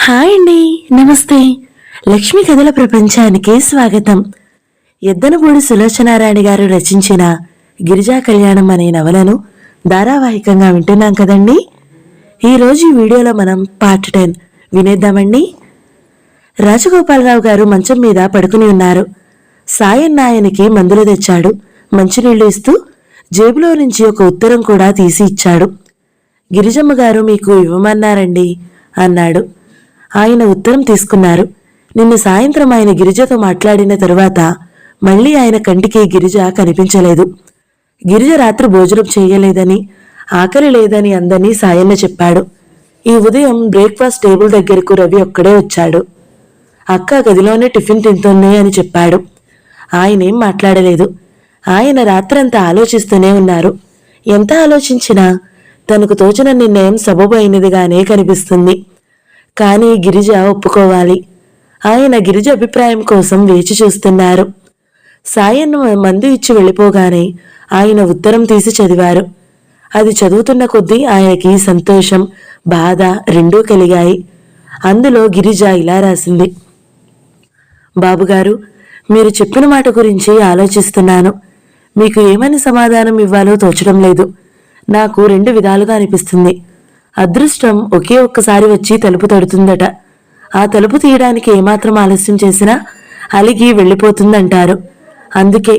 Hi అండి, నమస్తే. లక్ష్మీ కథల ప్రపంచానికి స్వాగతం. ఎద్దనపూడి సులోచనారాయణ గారు రచించిన గిరిజా కళ్యాణం అనే నవలను ధారావాహికంగా వింటున్నాం కదండి. ఈరోజు ఈ వీడియోలో మనం పార్ట్ 10 వినేద్దామండి. రాజగోపాలరావు గారు మంచం మీద పడుకుని ఉన్నారు. సాయన్న ఆయనకి మందులు తెచ్చాడు. మంచినీళ్లు ఇస్తూ జేబులో నుంచి ఒక ఉత్తరం కూడా తీసి ఇచ్చాడు. గిరిజమ్మ గారు మీకు ఇవ్వమన్నారండి అన్నాడు. ఆయన ఉత్తరం తీసుకున్నారు. నిన్న సాయంత్రం ఆయన గిరిజతో మాట్లాడిన తరువాత మళ్లీ ఆయన కంటికి గిరిజ కనిపించలేదు. గిరిజ రాత్రి భోజనం చేయలేదని, ఆకలి లేదని అందని సాయన్న చెప్పాడు. ఈ ఉదయం బ్రేక్ఫాస్ట్ టేబుల్ దగ్గరకు రవి ఒక్కడే వచ్చాడు. అక్క గదిలోనే టిఫిన్ తింటుంది అని చెప్పాడు. ఆయనేం మాట్లాడలేదు. ఆయన రాత్రంతా ఆలోచిస్తూనే ఉన్నారు. ఎంత ఆలోచించినా తనకు తోచిన నిర్ణయం సబబు అయినదిగానే కనిపిస్తుంది. కానీ గిరిజ ఒప్పుకోవాలి. ఆయన గిరిజ అభిప్రాయం కోసం వేచి చూస్తున్నారు. సాయన్న మందు ఇచ్చి వెళ్ళిపోగానే ఆయన ఉత్తరం తీసి చదివారు. అది చదువుతున్న కొద్దీ ఆయనకి సంతోషం, బాధ రెండూ కలిగాయి. అందులో గిరిజ ఇలా రాసింది: బాబుగారు, మీరు చెప్పిన మాట గురించి ఆలోచిస్తున్నాను. మీకు ఏమని సమాధానం ఇవ్వాలో తోచడం లేదు. నాకు రెండు విధాలుగా అనిపిస్తుంది. అదృష్టం ఒకే ఒక్కసారి వచ్చి తలుపు తడుతుందట. ఆ తలుపు తీయడానికి ఏమాత్రం ఆలస్యం చేసినా అలిగి వెళ్ళిపోతుందంటారు. అందుకే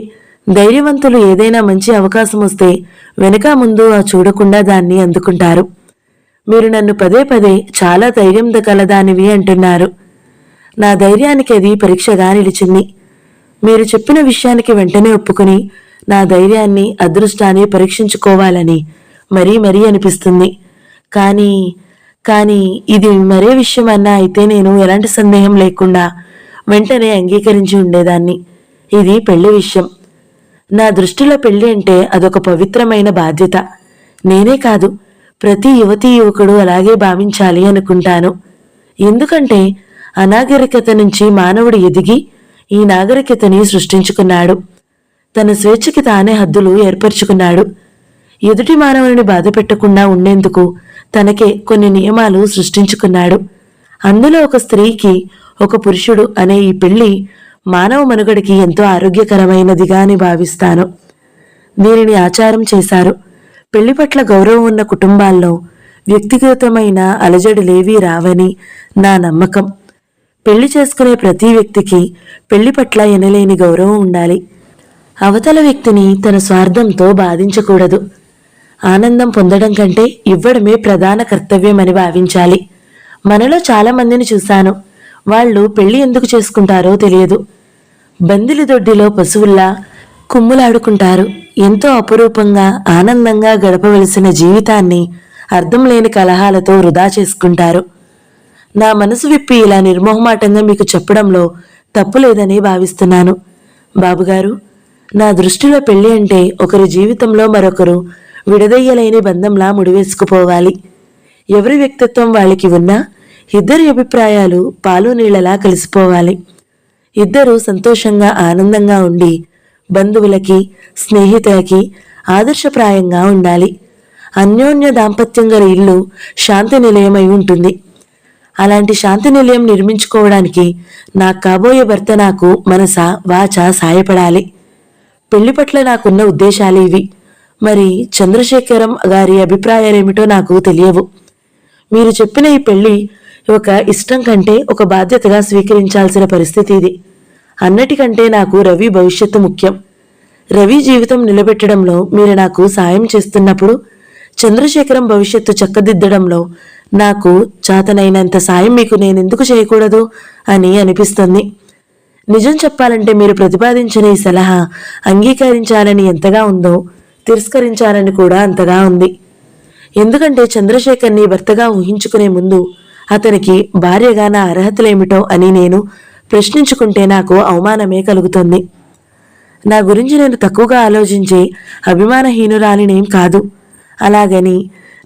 ధైర్యవంతులు ఏదైనా మంచి అవకాశం వస్తే వెనక ముందు చూడకుండా దాన్ని అందుకుంటారు. మీరు నన్ను పదే పదే చాలా ధైర్యం కలదానివి అంటున్నారు. నా ధైర్యానికి అది పరీక్షగా నిలిచింది. మీరు చెప్పిన విషయానికి వెంటనే ఒప్పుకుని నా ధైర్యాన్ని, అదృష్టాన్ని పరీక్షించుకోవాలని మరీ మరీ అనిపిస్తుంది. కానీ ఇది మరే విషయం అన్నా అయితే నేను ఎలాంటి సందేహం లేకుండా వెంటనే అంగీకరించి ఉండేదాన్ని. ఇది పెళ్లి విషయం. నా దృష్టిలో పెళ్లి అంటే అదొక పవిత్రమైన బాధ్యత. నేనే కాదు, ప్రతి యువతీ యువకుడు అలాగే భావించాలి అనుకుంటాను. ఎందుకంటే అనాగరికత నుంచి మానవుడు ఎదిగి ఈ నాగరికతని సృష్టించుకున్నాడు. తన స్వేచ్ఛకి తానే హద్దులు ఏర్పరచుకున్నాడు. ఎదుటి మానవుని బాధ పెట్టకుండా ఉండేందుకు తనకే కొన్ని నియమాలు సృష్టించుకున్నాడు. అందులో ఒక స్త్రీకి ఒక పురుషుడు అనే ఈ పెళ్లి మానవ మనుగడకి ఎంతో ఆరోగ్యకరమైనదిగా అని భావిస్తాను. దీనిని ఆచారం చేశారు. పెళ్లి పట్ల గౌరవం ఉన్న కుటుంబాల్లో వ్యక్తిగతమైన అలజడులేవీ రావని నా నమ్మకం. పెళ్లి చేసుకునే ప్రతి వ్యక్తికి పెళ్లి పట్ల ఎనలేని గౌరవం ఉండాలి. అవతల వ్యక్తిని తన స్వార్థంతో బాధించకూడదు. ఆనందం పొందడం కంటే ఇవ్వడమే ప్రధాన కర్తవ్యమని భావించాలి. మనలో చాలా మందిని చూశాను. వాళ్ళు పెళ్లి ఎందుకు చేసుకుంటారో తెలియదు. బందిలి దొడ్డిలో పశువుల్లా కుమ్ములాడుకుంటారు. ఎంతో అపురూపంగా ఆనందంగా గడపవలసిన జీవితాన్ని అర్థం లేని కలహాలతో వృధా చేసుకుంటారు. నా మనసు విప్పి ఇలా నిర్మోహమాటంగా మీకు చెప్పడంలో తప్పులేదని భావిస్తున్నాను. బాబుగారు, నా దృష్టిలో పెళ్లి అంటే ఒకరి జీవితంలో మరొకరు విడదయ్యలేని బంధంలా ముడివేసుకుపోవాలి. ఎవరి వ్యక్తిత్వం వాళ్ళకి ఉన్నా ఇద్దరి అభిప్రాయాలు పాలు నీళ్లలా కలిసిపోవాలి. ఇద్దరూ సంతోషంగా ఆనందంగా ఉండి బంధువులకి, స్నేహితులకి ఆదర్శప్రాయంగా ఉండాలి. అన్యోన్య దాంపత్యం గల ఇల్లు శాంతి నిలయమై ఉంటుంది. అలాంటి శాంతి నిలయం నిర్మించుకోవడానికి నా కాబోయే భర్త నాకు మనస వాచ సాయపడాలి. పెళ్లి పట్ల నాకున్న ఉద్దేశాలు ఇవి. మరి చంద్రశేఖరం గారి అభిప్రాయాలేమిటో నాకు తెలియవు. మీరు చెప్పిన ఈ పెళ్లి ఒక ఇష్టం కంటే ఒక బాధ్యతగా స్వీకరించాల్సిన పరిస్థితి ఇది. అన్నిటికంటే నాకు రవి భవిష్యత్తు ముఖ్యం. రవి జీవితం నిలబెట్టడంలో మీరు నాకు సాయం చేస్తున్నప్పుడు చంద్రశేఖరం భవిష్యత్తు చక్కదిద్దడంలో నాకు చేతనైనంత సాయం మీకు నేనెందుకు చేయకూడదు అని అనిపిస్తుంది. నిజం చెప్పాలంటే మీరు ప్రతిపాదించిన ఈ సలహా అంగీకరించాలని ఎంతగా ఉందో తిరస్కరించాలని కూడా అంతగా ఉంది. ఎందుకంటే చంద్రశేఖర్ని భర్తగా ఊహించుకునే ముందు అతనికి భార్యగా నా అర్హతలేమిటో అని నేను ప్రశ్నించుకుంటే నాకు అవమానమే కలుగుతుంది. నా గురించి నేను తక్కువగా ఆలోచించే అభిమానహీనురాలినేం కాదు. అలాగని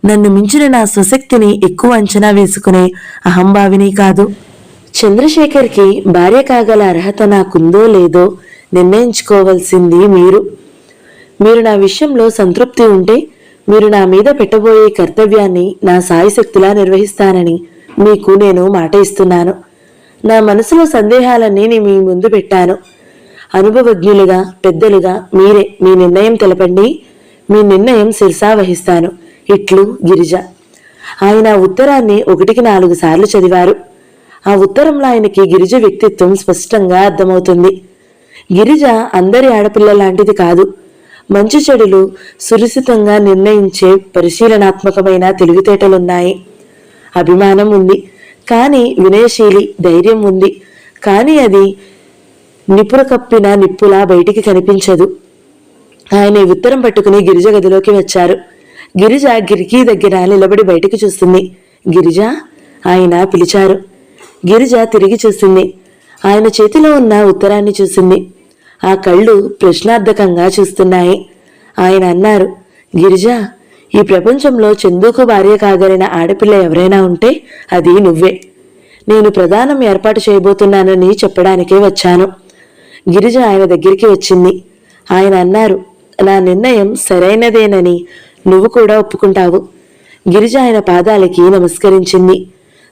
నన్ను మించిన నా స్వశక్తిని ఎక్కువ అంచనా వేసుకునే అహంభావిని కాదు. చంద్రశేఖర్కి భార్య కాగల అర్హత నాకుందో లేదో నిర్ణయించుకోవాల్సింది మీరు. నా విషయంలో సంతృప్తి ఉంటే మీరు నా మీద పెట్టబోయే కర్తవ్యాన్ని నా సాయశక్తిలా నిర్వహిస్తానని మీకు నేను మాట ఇస్తున్నాను. నా మనసులో సందేహాలన్నీ నేను మీ ముందు పెట్టాను. అనుభవజ్ఞులుగా, పెద్దలుగా మీరే మీ నిర్ణయం తెలపండి. మీ నిర్ణయం శిరసావహిస్తాను. ఇట్లు గిరిజ. ఆయన ఉత్తరాన్ని 1కి 4 సార్లు చదివారు. ఆ ఉత్తరంలో ఆయనకి గిరిజ వ్యక్తిత్వం స్పష్టంగా అర్థమవుతుంది. గిరిజ అందరి ఆడపిల్ల లాంటిది కాదు. మంచి చెడులు సురక్షితంగా నిర్ణయించే పరిశీలనాత్మకమైన తెలివితేటలున్నాయి. అభిమానం ఉంది, కానీ వినయశీలి, ధైర్యం ఉంది, కానీ అది నిపుర కప్పిన నిప్పులా బయటికి కనిపించదు. ఆయన ఈ ఉత్తరం పట్టుకుని గిరిజ గదిలోకి వచ్చారు. గిరిజ గిరికీ దగ్గర నిలబడి బయటికి చూస్తుంది. గిరిజ, ఆయన పిలిచారు. గిరిజ తిరిగి చూసింది. ఆయన చేతిలో ఉన్న ఉత్తరాన్ని చూసింది. ఆ కళ్ళు ప్రశ్నార్థకంగా చూస్తున్నాయి. ఆయన అన్నారు, గిరిజ, ఈ ప్రపంచంలో చందుకు భార్య కాగలిగిన ఆడపిల్ల ఎవరైనా ఉంటే అది నువ్వే. నేను ప్రదానం ఏర్పాటు చేయబోతున్నానని చెప్పడానికే వచ్చాను. గిరిజ ఆయన దగ్గరికి వచ్చింది. ఆయన అన్నారు, నా నిర్ణయం సరైనదేనని నువ్వు కూడా ఒప్పుకుంటావు. గిరిజ ఆయన పాదాలకి నమస్కరించింది.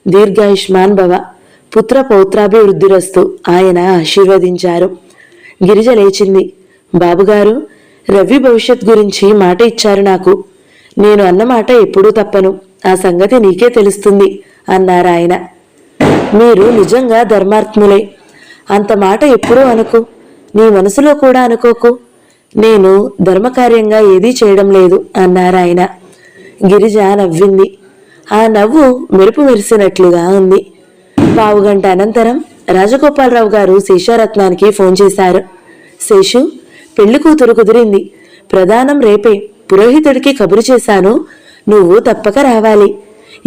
దీర్ఘాయుష్మాన్ భవ, పుత్ర పౌత్రాభివృద్ధిరస్తు ఆయన ఆశీర్వదించారు. గిరిజ లేచింది. బాబుగారు, రవి భవిష్యత్ గురించి మాట ఇచ్చారు నాకు. నేను అన్నమాట ఎప్పుడూ తప్పను. ఆ సంగతి నీకే తెలుస్తుంది అన్నారు ఆయన. మీరు నిజంగా ధర్మాత్ములే. అంత మాట ఎప్పుడూ అనుకు. నీ మనసులో కూడా అనుకోకు. నేను ధర్మకార్యంగా ఏదీ చేయడం లేదు అన్నారు ఆయన. గిరిజ నవ్వింది. ఆ నవ్వు మెరుపు మెరిసినట్లుగా ఉంది. పావుగంట అనంతరం రాజగోపాలరావు గారు శేషారత్నానికి ఫోన్ చేశారు. శేషు, పెళ్లి కూతురు కుదిరింది. ప్రదానం రేపే. పురోహితుడికి కబురు చేశాను. నువ్వు తప్పక రావాలి.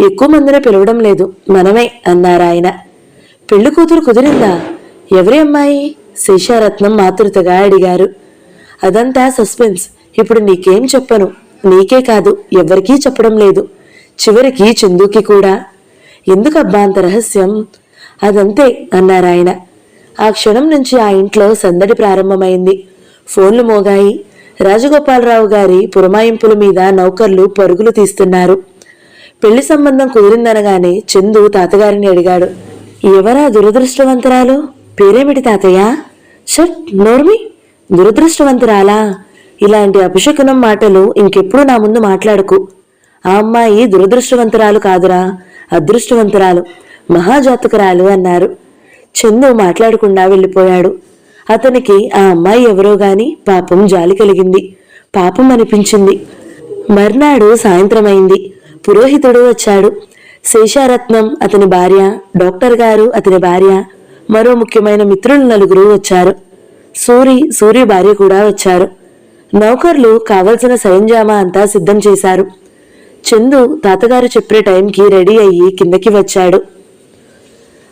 ఎక్కువ మందిని పిలవడం లేదు, మనమే అన్నారు ఆయన. పెళ్లి కూతురు కుదిరిందా? ఎవరి అమ్మాయి? శేషారత్నం ఆతృతగా అడిగారు. అదంతా సస్పెన్స్. ఇప్పుడు నీకేం చెప్పను. నీకే కాదు, ఎవరికీ చెప్పడం లేదు. చివరికి చందుకి కూడా. ఎందుకబ్బా అంత రహస్యం? అదంతే అన్నారాయన. ఆ క్షణం నుంచి ఆ ఇంట్లో సందడి ప్రారంభమైంది. ఫోన్లు మోగాయి. రాజగోపాలరావు గారి పురమాయింపుల మీద నౌకర్లు పరుగులు తీస్తున్నారు. పెళ్లి సంబంధం కుదిరిందనగానే చందు తాతగారిని అడిగాడు. ఎవరా దురదృష్టవంతరాలు? పేరేమిటి తాతయ్య? షట్ నోర్మి. దురదృష్టవంతురాలా? ఇలాంటి అపశకునం మాటలు ఇంకెప్పుడు నా ముందు మాట్లాడుకు. ఆ అమ్మాయి దురదృష్టవంతురాలు కాదురా, అదృష్టవంతురాలు, మహాజాతకురాలు అన్నారు. చందు మాట్లాడకుండా వెళ్ళిపోయాడు. అతనికి ఆ అమ్మాయి ఎవరో గాని పాపం జాలి కలిగింది. పాపం అనిపించింది. మర్నాడు సాయంత్రమైంది. పురోహితుడు వచ్చాడు. శేషారత్నం, అతని భార్య, డాక్టర్ గారు, అతని భార్య, మరో ముఖ్యమైన మిత్రులు 4 వచ్చారు. సూరి భార్య కూడా వచ్చారు. నౌకర్లు కావలసిన సరంజామా అంతా సిద్ధం చేశారు. చందు తాతగారు చెప్పే టైంకి రెడీ అయ్యి కిందకి వచ్చాడు.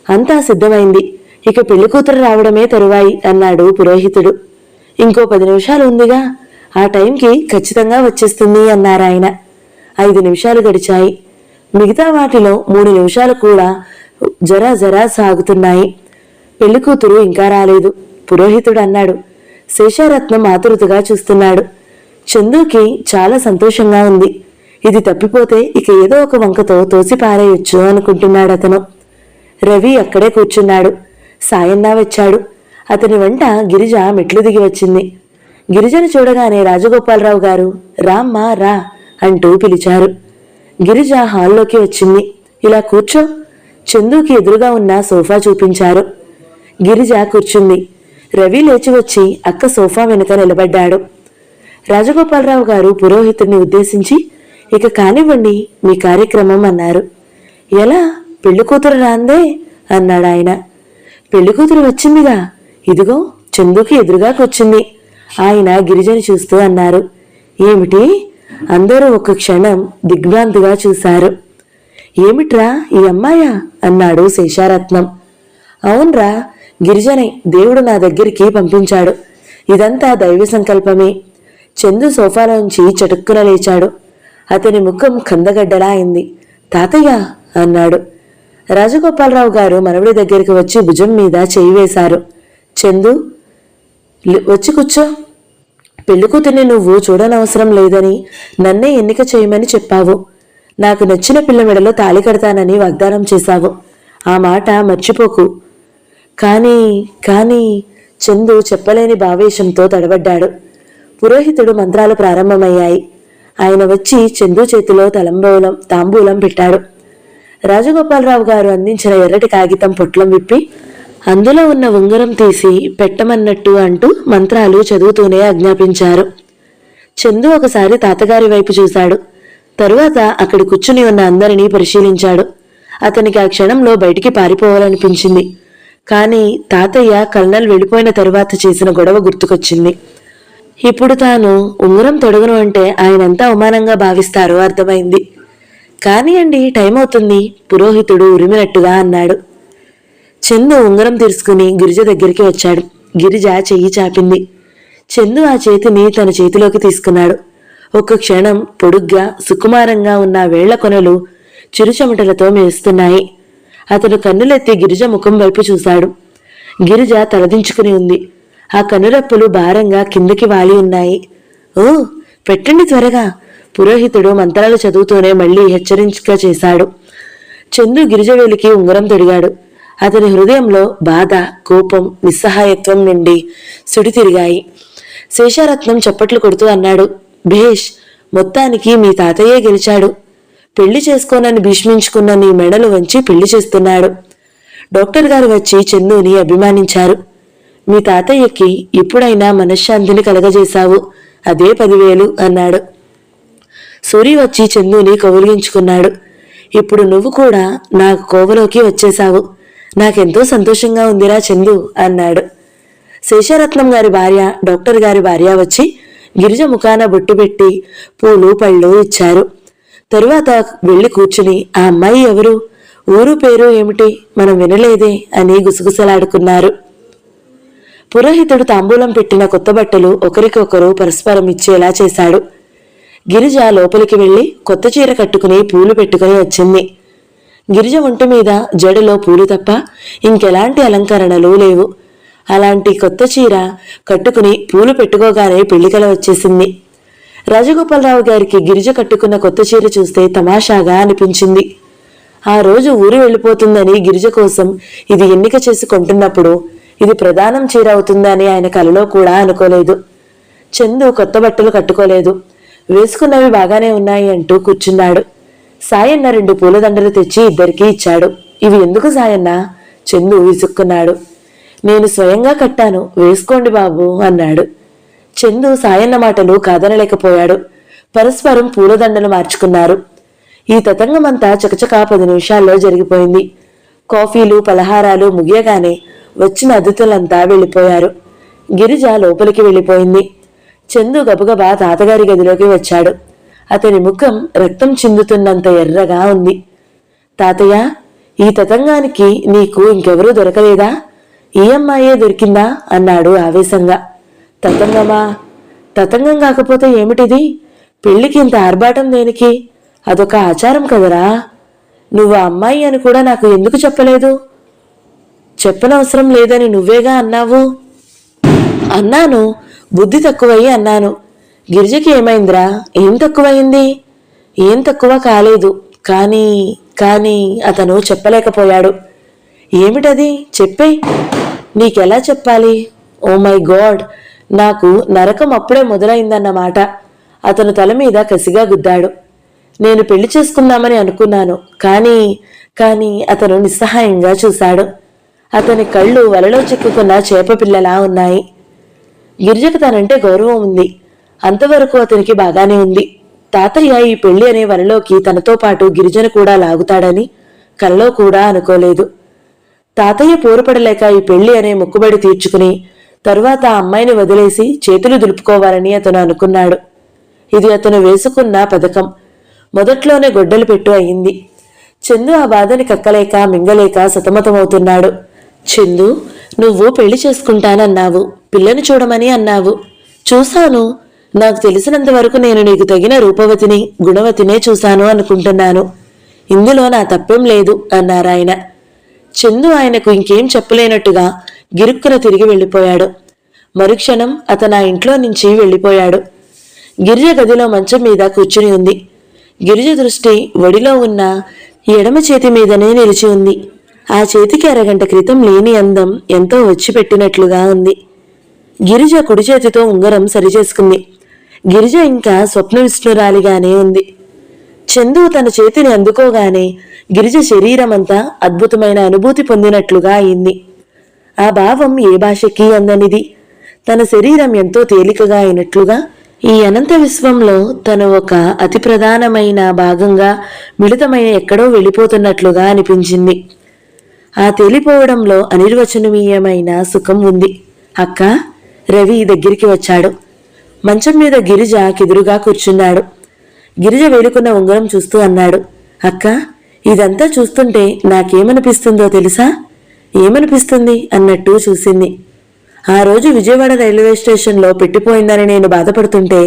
అంతా సిద్ధమైంది. ఇక పెళ్లి కూతురు రావడమే తరువాయి అన్నాడు పురోహితుడు. ఇంకో 10 నిమిషాలు ఉందిగా, ఆ టైంకి ఖచ్చితంగా వచ్చేస్తుంది అన్నారాయన. 5 నిమిషాలు గడిచాయి. మిగతా వాటిలో 3 నిమిషాలు కూడా జరా సాగుతున్నాయి. పెళ్లి కూతురు ఇంకా రాలేదు. పురోహితుడు అన్నాడు. శేషారత్నం ఆతురతగా చూస్తున్నాడు. చందుకి చాలా సంతోషంగా ఉంది. ఇది తప్పిపోతే ఇక ఏదో ఒక వంకతో తోసి పారేయొచ్చు అనుకుంటున్నాడు అతను. రవి అక్కడే కూర్చున్నాడు. సాయన్న వచ్చాడు. అతని వెంట గిరిజ మెట్లు దిగి వచ్చింది. గిరిజను చూడగానే రాజగోపాలరావు గారు రామ్మా రా అంటూ పిలిచారు. గిరిజ హాల్లోకి వచ్చింది. ఇలా కూర్చో. చందుకి ఎదురుగా ఉన్న సోఫా చూపించారు. గిరిజ కూర్చుంది. రవి లేచి వచ్చి అక్క సోఫా వెనుక నిలబడ్డాడు. రాజగోపాలరావు గారు పురోహితుడిని ఉద్దేశించి, ఇక కానివ్వండి మీ కార్యక్రమం అన్నారు. ఎలా? పెళ్లి కూతురు రాందే అన్నాడు ఆయన. పెళ్లి కూతురు వచ్చిందిగా, ఇదిగో చందుకి ఎదురుగా కూర్చుంది. ఆయన గిరిజని చూస్తూ అన్నారు. ఏమిటి? అందరూ ఒక క్షణం దిగ్భ్రాంతిగా చూశారు. ఏమిట్రా ఈ అమ్మాయా అన్నాడు శేషారత్నం. అవునరా, గిరిజనే దేవుడు నా దగ్గరికి పంపించాడు. ఇదంతా దైవ సంకల్పమే. చందు సోఫాలోంచి చటుక్కున లేచాడు. అతని ముఖం కందగడ్డలా అయింది. తాతయ్య అన్నాడు. రాజగోపాలరావు గారు మనవడి దగ్గరికి వచ్చి భుజం మీద చేయి వేశారు. చందు, వచ్చి కూర్చో. పెళ్లి కూతుర్ని నువ్వు చూడనవసరం లేదని నన్నే ఎన్నిక చేయమని చెప్పావు. నాకు నచ్చిన పిల్ల మెడలో తాళి కడతానని వాగ్దానం చేశావు. ఆ మాట మర్చిపోకు. కానీ చందు చెప్పలేని భావేశంతో తడబడ్డాడు. పురోహితుడు మంత్రాలు ప్రారంభమయ్యాయి. ఆయన వచ్చి చందు చేతిలో తాంబూలం పెట్టాడు. రాజగోపాలరావు గారు అందించిన ఎర్రటి కాగితం పొట్లం విప్పి అందులో ఉన్న ఉంగరం తీసి పెట్టమన్నట్టు అంటూ మంత్రాలు చదువుతూనే ఆజ్ఞాపించారు. చందు ఒకసారి తాతగారి వైపు చూశాడు. తరువాత అక్కడి కూర్చుని ఉన్న అందరినీ పరిశీలించాడు. అతనికి ఆ క్షణంలో బయటికి పారిపోవాలనిపించింది. కానీ తాతయ్య కల్నల్ వెళ్ళిపోయిన తరువాత చేసిన గొడవ గుర్తుకొచ్చింది. ఇప్పుడు తాను ఉంగరం తొడగను అంటే ఆయనంతా అవమానంగా భావిస్తారో అర్థమైంది. కానియండి, టైం అవుతుంది, పురోహితుడు ఉరిమినట్టుగా అన్నాడు. చందు ఉంగరం తీసుకుని గిరిజ దగ్గరికి వచ్చాడు. గిరిజ చెయ్యి చాపింది. చందు ఆ చేతిని తన చేతిలోకి తీసుకున్నాడు. ఒక్క క్షణం పొడుగ్గా సుకుమారంగా ఉన్న వేళ్ల కొనలు చిరుచెమటలతో మేస్తున్నాయి. అతను కన్నులెత్తి గిరిజ ముఖం వైపు చూశాడు. గిరిజ తలదించుకుని ఉంది. ఆ కనురెప్పులు భారంగా కిందకి వాలి ఉన్నాయి. ఓ, పెట్టండి త్వరగా, పురోహితుడు మంత్రాలు చదువుతూనే మళ్లీ హెచ్చరించగా చేశాడు. చందు గిరిజవేలికి ఉంగరం తొడిగాడు. అతని హృదయంలో బాధ, కోపం, నిస్సహాయత్వం నుండి సుడి తిరిగాయి. శేషారత్నం చప్పట్లు కొడుతూ అన్నాడు, భేష్, మొత్తానికి మీ తాతయ్యే గెలిచాడు. పెళ్లి చేసుకోనని భీష్మించుకున్న నీ మెడలు వంచి పెళ్లి చేస్తున్నాడు. డాక్టర్ గారు వచ్చి చందుని అభిమానించారు. మీ తాతయ్యకి ఇప్పుడైనా మనశ్శాంతిని కలగజేశావు, అదే 10,000 అన్నాడు. సూరి వచ్చి చందుని కౌగిలించుకున్నాడు. ఇప్పుడు నువ్వు కూడా నా కోవలోకి వచ్చేశావు. నాకెంతో సంతోషంగా ఉందిరా చందు అన్నాడు. శేషారత్నం గారి భార్య, డాక్టర్ గారి భార్య వచ్చి గిరిజ ముఖాన బొట్టు పెట్టి పూలు పళ్ళు ఇచ్చారు. తరువాత వెళ్లి కూర్చుని ఆ అమ్మాయి ఎవరు, ఊరు పేరు ఏమిటి, మనం వినలేదే అని గుసగుసలాడుకున్నారు. పురోహితుడు తాంబూలం పెట్టిన కొత్త బట్టలు ఒకరికొకరు పరస్పరం ఇచ్చేలా చేశాడు. గిరిజ లోపలికి వెళ్లి కొత్త చీర కట్టుకుని పూలు పెట్టుకుని వచ్చింది. గిరిజ ఒంటి మీద జడలో పూలు తప్ప ఇంకెలాంటి అలంకరణలు లేవు. అలాంటి కొత్త చీర కట్టుకుని పూలు పెట్టుకోగానే పెళ్లికల వచ్చేసింది. రాజగోపాలరావు గారికి గిరిజ కట్టుకున్న కొత్త చీర చూస్తే తమాషాగా అనిపించింది. ఆ రోజు ఊరు వెళ్ళిపోతుందని గిరిజ కోసం ఇది ఎన్నిక చేసి కొంటున్నప్పుడు ఇది ప్రధానం చీర అవుతుందని ఆయన కలలో కూడా అనుకోలేదు. చందు కొత్త బట్టలు కట్టుకోలేదు. వేసుకున్నవి బాగానే ఉన్నాయి అంటూ కూర్చున్నాడు. సాయన్న 2 పూలదండలు తెచ్చి ఇద్దరికీ ఇచ్చాడు. ఇవి ఎందుకు సాయన్న, చందు విసుక్కున్నాడు. నేను స్వయంగా కట్టాను, వేసుకోండి బాబు అన్నాడు. చందు సాయన్న మాటలు కాదనలేకపోయాడు. పరస్పరం పూలదండలు మార్చుకున్నారు. ఈ తతంగమంతా చకచకా 10 నిమిషాల్లో జరిగిపోయింది. కాఫీలు పలహారాలు ముగియగానే వచ్చిన అతిథులంతా వెళ్లిపోయారు. గిరిజ లోపలికి వెళ్లిపోయింది. చందు గబగబా తాతగారి గదిలోకి వచ్చాడు. అతని ముఖం రక్తం చిందుతున్నంత ఎర్రగా ఉంది. తాతయ్య, ఈ తతంగానికి నీకు ఇంకెవరూ దొరకలేదా? ఈ అమ్మాయే దొరికిందా అన్నాడు ఆవేశంగా. తతంగమా? తతంగం కాకపోతే ఏమిటిది? పెళ్లికి ఇంత ఆర్భాటం దేనికి? అదొక ఆచారం కదరా. నువ్వు ఆ అమ్మాయి అని కూడా నాకు ఎందుకు చెప్పలేదు? చెప్పనవసరం లేదని నువ్వేగా అన్నావు. అన్నాను, బుద్ధి తక్కువయ్యి అన్నాను. గిరిజకి ఏమైందిరా? ఏం తక్కువయింది? ఏం తక్కువ కాలేదు, కానీ అతను చెప్పలేకపోయాడు. ఏమిటది? చెప్పేయ్. నీకెలా చెప్పాలి? ఓ మై గాడ్, నాకు నరకం అప్పుడే మొదలైందన్నమాట. అతను తల మీద కసిగా గుద్దాడు. నేను పెళ్లి చేసుకుందామని అనుకున్నాను, కానీ అతను నిస్సహాయంగా చూశాడు. అతని కళ్ళు వలలో చిక్కుకున్న చేపపిల్లలా ఉన్నాయి. గిరిజకు తనంటే గౌరవం ఉంది. అంతవరకు అతనికి బాగానే ఉంది. తాతయ్య ఈ పెళ్లి అనే వలలోకి తనతో పాటు గిరిజను కూడా లాగుతాడని కలలో కూడా అనుకోలేదు. తాతయ్య పోరుపడలేక ఈ పెళ్లి అనే మొక్కుబడి తీర్చుకుని తరువాత ఆ అమ్మాయిని వదిలేసి చేతులు దులుపుకోవాలని అతను అనుకున్నాడు. ఇది అతను వేసుకున్న పథకం. మొదట్లోనే గొడ్డలు పెట్టు అయింది. చందు ఆ బాధని కక్కలేక మింగలేక సతమతమవుతున్నాడు. చందు, నువ్వు పెళ్లి చేసుకుంటానన్నావు, పిల్లని చూడమని అన్నావు. చూశాను. నాకు తెలిసినంత వరకు నేను నీకు తగిన రూపవతిని, గుణవతినే చూశాను అనుకుంటున్నాను. ఇందులో నా తప్పేం లేదు అన్నారాయన. చందు ఆయనకు ఇంకేం చెప్పలేనట్టుగా గిరుక్కున తిరిగి వెళ్లిపోయాడు. మరుక్షణం అతను ఆ ఇంట్లో నుంచి వెళ్లిపోయాడు. గిరిజ గదిలో మంచం మీద కూర్చుని ఉంది. గిరిజ దృష్టి ఒడిలో ఉన్న ఎడమ చేతి మీదనే నిలిచి ఉంది. ఆ చేతికి అరగంట క్రితం లేని అందం ఎంతో వచ్చిపెట్టినట్లుగా ఉంది. గిరిజ కుడి చేతితో ఉంగరం సరిచేసుకుంది. గిరిజ ఇంకా స్వప్న విష్ణురాలిగానే ఉంది. చందు తన చేతిని అందుకోగానే గిరిజ శరీరమంతా అద్భుతమైన అనుభూతి పొందినట్లుగా అయింది. ఆ భావం ఏ భాషకి అందనిది. తన శరీరం ఎంతో తేలికగా అయినట్లుగా, ఈ అనంత విశ్వంలో తను ఒక అతి ప్రధానమైన భాగంగా మిళితమైన ఎక్కడో వెళ్ళిపోతున్నట్లుగా అనిపించింది. ఆ తేలిపోవడంలో అనిర్వచనీయమైన సుఖం ఉంది. అక్క, రవి దగ్గరికి వచ్చాడు. మంచం మీద గిరిజ కిదురుగా కూర్చున్నాడు. గిరిజ వేలుకున్న ఉంగరం చూస్తూ అన్నాడు, అక్క, ఇదంతా చూస్తుంటే నాకేమనిపిస్తుందో తెలుసా? ఏమనిపిస్తుంది అన్నట్టు చూసింది. ఆ రోజు విజయవాడ రైల్వే స్టేషన్లో పెట్టిపోయిందని నేను బాధపడుతుంటే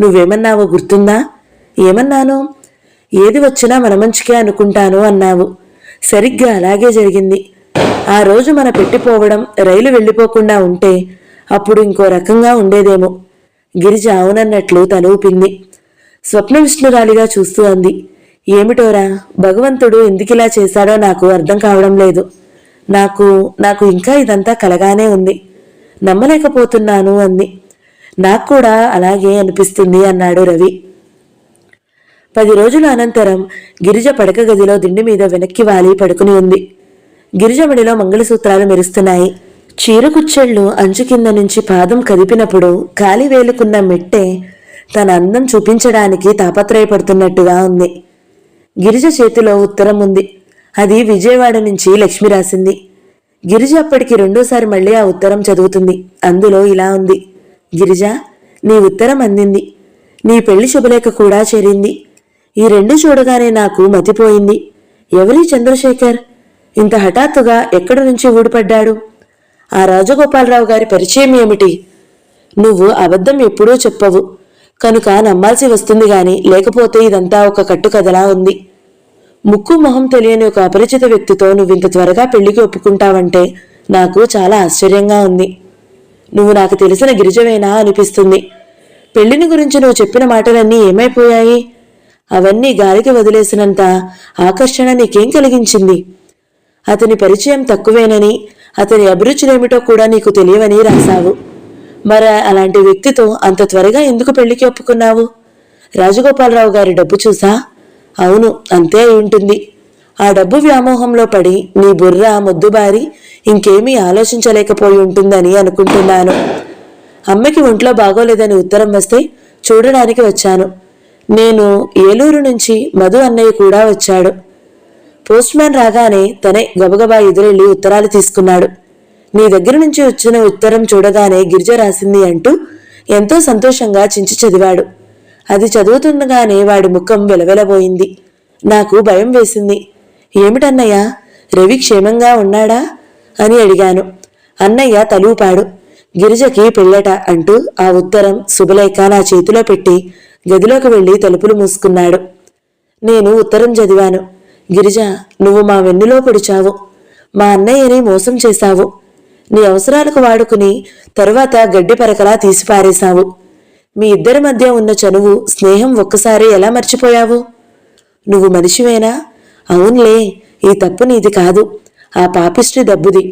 నువ్వేమన్నావో గుర్తుందా? ఏమన్నాను? ఏది వచ్చినా మన మంచికే అనుకుంటాను అన్నావు. సరిగ్గా అలాగే జరిగింది. ఆ రోజు మన పెట్టిపోవడం, రైలు వెళ్ళిపోకుండా ఉంటే అప్పుడు ఇంకో రకంగా ఉండేదేమో. గిరిజ అవునన్నట్లు తలూపింది. స్వప్న విష్ణురాలిగా చూస్తూ అంది, ఏమిటోరా, భగవంతుడు ఎందుకిలా చేశాడో నాకు అర్థం కావడం లేదు. నాకు ఇంకా ఇదంతా కలగానే ఉంది. నమ్మలేకపోతున్నాను అంది. నాకు కూడా అలాగే అనిపిస్తుంది అన్నాడు రవి. 10 రోజుల అనంతరం గిరిజ పడక గదిలో దిండి మీద వెనక్కి వాలి పడుకుని ఉంది. గిరిజ మెడలో మంగళసూత్రాలు మెరుస్తున్నాయి. చీరకుచ్చెళ్ళు అంచు కింద నుంచి పాదం కదిపినప్పుడు కాలి వేలుకున్న మెట్టే తన అందం చూపించడానికి తాపత్రయపడుతున్నట్టుగా ఉంది. గిరిజ చేతిలో ఉత్తరం ఉంది. అది విజయవాడ నుంచి లక్ష్మి రాసింది. గిరిజ అప్పటికి రెండోసారి మళ్ళీ ఆ ఉత్తరం చదువుతుంది. అందులో ఇలా ఉంది, గిరిజ, నీ ఉత్తరం అందింది. నీ పెళ్లి శుభలేఖ కూడా చేరింది. ఈ రెండు చూడగానే నాకు మతిపోయింది. ఎవరి చంద్రశేఖర్? ఇంత హఠాత్తుగా ఎక్కడి నుంచి ఊడిపడ్డాడు? ఆ రాజగోపాలరావు గారి పరిచయం ఏమిటి? నువ్వు అబద్ధం ఎప్పుడూ చెప్పవు కనుక నమ్మాల్సి వస్తుంది గాని, లేకపోతే ఇదంతా ఒక కట్టుకథలా ఉంది. ముక్కు మొహం తెలియని ఒక అపరిచిత వ్యక్తితో నువ్వింత త్వరగా పెళ్లికి ఒప్పుకుంటావంటే నాకు చాలా ఆశ్చర్యంగా ఉంది. నువ్వు నాకు తెలిసిన గిరిజవేనా అనిపిస్తుంది. పెళ్లిని గురించి నువ్వు చెప్పిన మాటలన్నీ ఏమైపోయాయి? అవన్నీ గాలికి వదిలేసినంత ఆకర్షణ నీకేం కలిగించింది? అతని పరిచయం తక్కువేనని, అతని అభిరుచులేమిటో కూడా నీకు తెలియవని రాశావు. మరి అలాంటి వ్యక్తితో అంత త్వరగా ఎందుకు పెళ్లికి ఒప్పుకున్నావు? రాజగోపాలరావు గారి డబ్బు చూసా? అవును, అంతే అయి ఉంటుంది. ఆ డబ్బు వ్యామోహంలో పడి నీ బుర్ర మొద్దుబారి ఇంకేమీ ఆలోచించలేకపోయి ఉంటుందని అనుకుంటున్నాను. అమ్మకి ఒంట్లో బాగోలేదని ఉత్తరం వస్తే చూడడానికి వచ్చాను. నేను ఏలూరు నుంచి మధు అన్నయ్య కూడా వచ్చాడు. పోస్ట్ మ్యాన్ రాగానే తనే గబగబా ఎదురెళ్లి ఉత్తరాలు తీసుకున్నాడు. నీ దగ్గర నుంచి వచ్చిన ఉత్తరం చూడగానే గిరిజ రాసింది అంటూ ఎంతో సంతోషంగా చించి చదివాడు. అది చదువుతుండగానే వాడి ముఖం వెలవెలబోయింది. నాకు భయం వేసింది. ఏమిటన్నయ్య, రవి క్షేమంగా ఉన్నాడా అని అడిగాను. అన్నయ్య తలూపాడు. గిరిజకి పెళ్ళట అంటూ ఆ ఉత్తరం శుభలేఖ నా చేతిలో పెట్టి గదిలోకి వెళ్లి తలుపులు మూసుకున్నాడు. నేను ఉత్తరం చదివాను. గిరిజ, నువ్వు మా వెన్నులో పొడిచావు. మా అన్నయ్యని మోసం చేశావు. నీ అవసరాలకు వాడుకుని తరువాత గడ్డి పరకలా తీసిపారేశావు. మీ ఇద్దరి మధ్య ఉన్న చనువు, స్నేహం ఒక్కసారి ఎలా మర్చిపోయావు? నువ్వు మనిషివేనా? అవునులే, ఈ తప్పు నీది కాదు, ఆ పాపిష్టి డబ్బుది.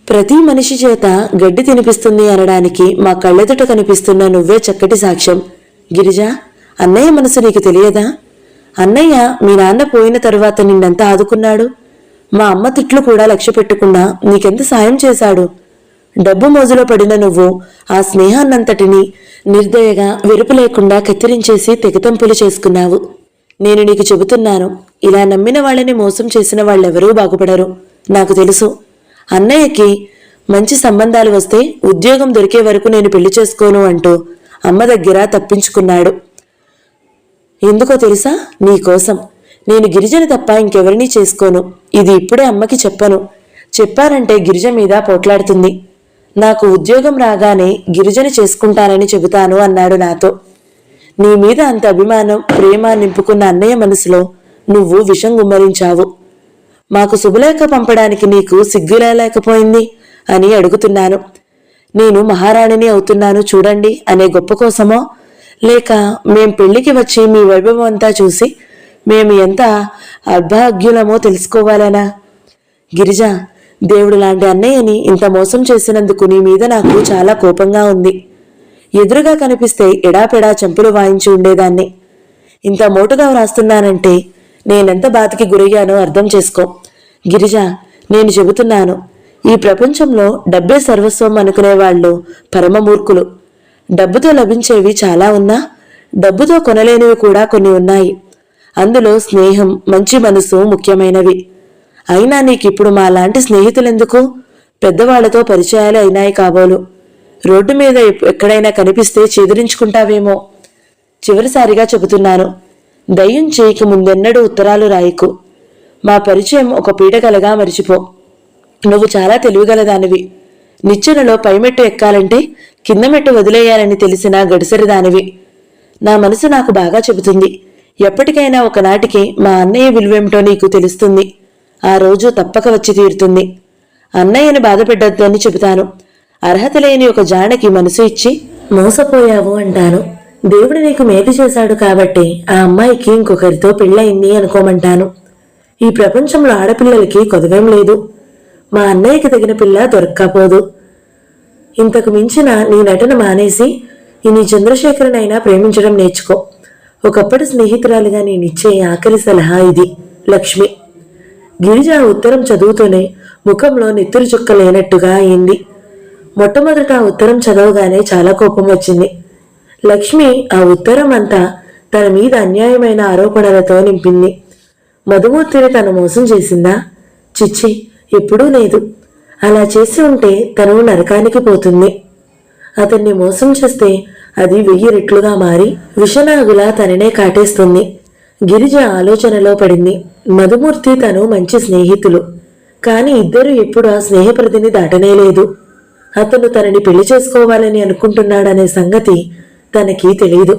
ప్రతి మనిషి చేత గడ్డి తినిపిస్తుంది అనడానికి మా కళ్ళెదుట కనిపిస్తున్న నువ్వే చక్కటి సాక్ష్యం. గిరిజ, అన్నయ్య మనసు నీకు తెలియదా? అన్నయ్య మీ నాన్న పోయిన తరువాత నిన్నంతా ఆదుకున్నాడు. మా అమ్మ తిట్లు కూడా లక్ష్య పెట్టకుండా నీకెంత సాయం చేశాడు. డబ్బు మోజులో పడిన నువ్వు ఆ స్నేహాన్నంతటినీ నిర్దయగా వెరుపు లేకుండా కత్తిరించేసి తెగతంపులు చేసుకున్నావు. నేను నీకు చెబుతున్నాను, ఇలా నమ్మిన వాళ్ళని మోసం చేసిన వాళ్ళెవరూ బాగుపడరు. నాకు తెలుసు. అన్నయ్యకి మంచి సంబంధాలు వస్తే ఉద్యోగం దొరికే వరకు నేను పెళ్లి చేసుకోను అంటూ అమ్మ దగ్గర తప్పించుకున్నాడు. ఎందుకో తెలుసా? నీకోసం. నేను గిరిజని తప్ప ఇంకెవరినీ చేసుకోను. ఇది ఇప్పుడే అమ్మకి చెప్పను. చెప్పారంటే గిరిజ మీద పోట్లాడుతుంది. నాకు ఉద్యోగం రాగానే గిరిజని చేసుకుంటానని చెబుతాను అన్నాడు నాతో. నీ మీద అంత అభిమానం, ప్రేమ నింపుకున్న అన్నయ్య మనసులో నువ్వు విషం గుమ్మరించావు. మాకు శుభలేఖ పంపడానికి నీకు సిగ్గులా లేకపోయింది అని అడుగుతున్నాను. నేను మహారాణిని అవుతున్నాను చూడండి అనే గొప్ప కోసమో, లేక మేం పెళ్లికి వచ్చి మీ వైభవం అంతా చూసి మేము ఎంత అభాగ్యులమో తెలుసుకోవాలనా? గిరిజ, దేవుడు లాంటి అన్నయ్యని ఇంత మోసం చేసినందుకు నీ మీద నాకు చాలా కోపంగా ఉంది. ఎదురుగా కనిపిస్తే ఎడాపెడా చెంపులు వాయించి ఉండేదాన్ని. ఇంత మోటుగా వ్రాస్తున్నానంటే నేనెంత బాధకి గురయ్యానో అర్థం చేసుకో. గిరిజ, నేను చెబుతున్నాను, ఈ ప్రపంచంలో డబ్బే సర్వస్వం అనుకునే వాళ్ళు పరమమూర్ఖులు. డబ్బుతో లభించేవి చాలా ఉన్నా డబ్బుతో కొనలేనివి కూడా కొన్ని ఉన్నాయి. అందులో స్నేహం, మంచి మనసు ముఖ్యమైనవి. అయినా నీకిప్పుడు మా లాంటి స్నేహితులెందుకు? పెద్దవాళ్లతో పరిచయాలు అయినాయి కాబోలు. రోడ్డు మీద ఎక్కడైనా కనిపిస్తే చెదిరించుకుంటావేమో. చివరిసారిగా చెబుతున్నాను, దయ్యం చేయక ముందెన్నడూ ఉత్తరాలు రాయకు. మా పరిచయం ఒక పీడకలగా మరిచిపో. నువ్వు చాలా తెలివిగలదానివి. నిచ్చెనలో పైమెట్టు ఎక్కాలంటే కింద మెట్టు వదిలేయాలని తెలిసిన గడిసరిదానివి. నా మనసు నాకు బాగా చెబుతుంది. ఎప్పటికైనా ఒకనాటికి మా అన్నయ్య విలువేమిటో నీకు తెలుస్తుంది. ఆ రోజు తప్పక వచ్చి తీరుతుంది. అన్నయ్యని బాధపెట్టద్దు అని చెబుతాను. అర్హత లేని ఒక జానకి మనసు ఇచ్చి మోసపోయావు అంటాను. దేవుడు నీకు మేలు చేశాడు కాబట్టి ఆ అమ్మాయికి ఇంకొకరితో పెళ్ళయింది అనుకోమంటాను. ఈ ప్రపంచంలో ఆడపిల్లలకి కొదవేం లేదు. మా అన్నయ్యకి తగిన పిల్ల దొరక్కపోదు. ఇంతకు మించిన నీ నటన మానేసి నీ చంద్రశేఖరనైనా ప్రేమించడం నేర్చుకో. ఒకప్పటి స్నేహితురాలుగా నేనిచ్చే ఆఖరి సలహా ఇది. లక్ష్మి. గిరిజ ఉత్తరం చదువుతూనే ముఖంలో నెత్తురు చుక్క లేనట్టుగా అయింది. మొట్టమొదట ఆ ఉత్తరం చదవగానే చాలా కోపం వచ్చింది. లక్ష్మి ఆ ఉత్తరం అంతా తన మీద అన్యాయమైన ఆరోపణలతో నింపింది. మధుమూర్తిని తను మోసం చేసిందా? చిచ్చి, ఎప్పుడూ లేదు. అలా చేసి ఉంటే తను నరకానికి పోతుంది. అతన్ని మోసం చేస్తే అది 1000 రెట్లుగా మారి విషనాగులా తననే కాటేస్తుంది. గిరిజ ఆలోచనలో పడింది. మధుమూర్తి తను మంచి స్నేహితులు, కాని ఇద్దరు ఎప్పుడు ఆ స్నేహప్రతిని దాటనేలేదు. అతను తనని పెళ్లి చేసుకోవాలని అనుకుంటున్నాడనే సంగతి తనకి తెలియదు.